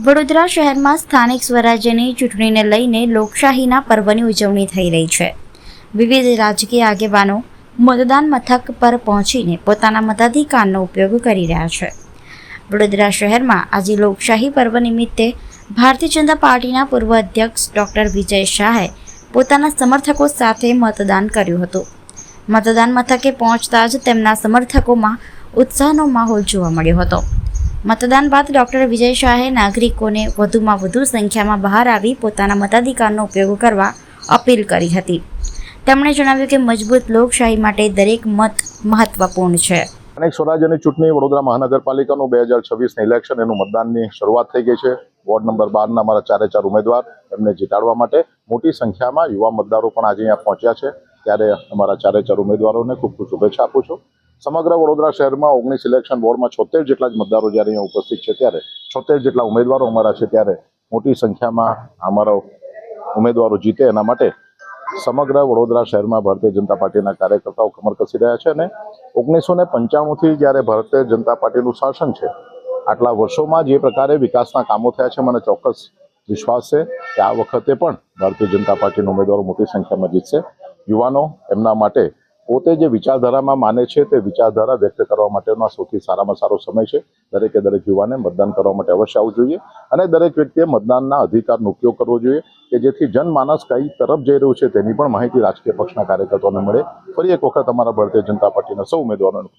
વડોદરા શહેરમાં સ્થાનિક સ્વરાજ્યની ચૂંટણીને લઈને લોકશાહીના પર્વની ઉજવણી થઈ રહી છે. વિવિધ રાજકીય આગેવાનો મતદાન મથક પર પહોંચીને પોતાના મતાધિકારનો ઉપયોગ કરી રહ્યા છે. વડોદરા શહેરમાં આજે લોકશાહી પર્વ નિમિત્તે ભારતીય જનતા પાર્ટીના પૂર્વ અધ્યક્ષ ડૉક્ટર વિજય શાહે પોતાના સમર્થકો સાથે મતદાન કર્યું હતું. મતદાન મથકે પહોંચતા જ તેમના સમર્થકોમાં ઉત્સાહનો માહોલ જોવા મળ્યો હતો. મતદાન બાદ ડૉક્ટર વિજય શાહે નાગરિકોને વધુમાં વધુ સંખ્યામાં બહાર આવી પોતાના મતાધિકારનો ઉપયોગ કરવા અપીલ કરી હતી. તેમણે જણાવ્યું કે મજબૂત લોકશાહી માટે દરેક મત મહત્વપૂર્ણ છે. સ્થાનિક સ્વરાજ્યની ચૂંટણી વડોદરા મહાનગરપાલિકાનું 2026 ઇલેક્શન એનું મતદાનની શરૂઆત થઈ ગઈ છે. વોર્ડ નંબર 12ના અમારા 4 ઉમેદવાર એમને જીતાડવા માટે મોટી સંખ્યામાં યુવા મતદારો પણ આજે અહીંયા પહોંચ્યા છે. ત્યારે અમારા 4 ઉમેદવારોને ખૂબ ખૂબ શુભેચ્છા આપું છું. સમગ્ર વડોદરા શહેરમાં 19 ઇલેક્શન વોર્ડમાં 76 જેટલા જ મતદારો જ્યારે અહીંયા ઉપસ્થિત છે, ત્યારે 76 જેટલા ઉમેદવારો અમારા છે, ત્યારે મોટી સંખ્યામાં અમારા ઉમેદવારો જીતે એના માટે સમગ્ર વડોદરા શહેરમાં ભારતીય જનતા પાર્ટીના કાર્યકર્તાઓ કમર કસી રહ્યા છે. અને 1995થી જ્યારે ભારતીય જનતા પાર્ટીનું શાસન છે, આટલા વર્ષોમાં જે પ્રકારે વિકાસના કામો થયા છે, મને ચોક્કસ વિશ્વાસ છે કે આ વખતે પણ ભારતીય જનતા પાર્ટીના ઉમેદવારો મોટી સંખ્યામાં જીતશે. યુવાનો એમના માટે પોતે જે વિચારધારામાં માને છે તે વિચારધારા વ્યક્ત કરવા માટેનો આ સૌથી સારામાં સારો સમય છે. દરેકે દરેક યુવાને મતદાન કરવા માટે અવશ્ય આવવું જોઈએ અને દરેક વ્યક્તિએ મતદાનના અધિકારનો ઉપયોગ કરવો જોઈએ કે જેથી જનમાનસ કઈ તરફ જઈ રહ્યું છે તેની પણ માહિતી રાજકીય પક્ષના કાર્યકર્તાઓને મળે. ફરી એક વખત અમારા ભારતીય જનતા પાર્ટીના સૌ ઉમેદવારોને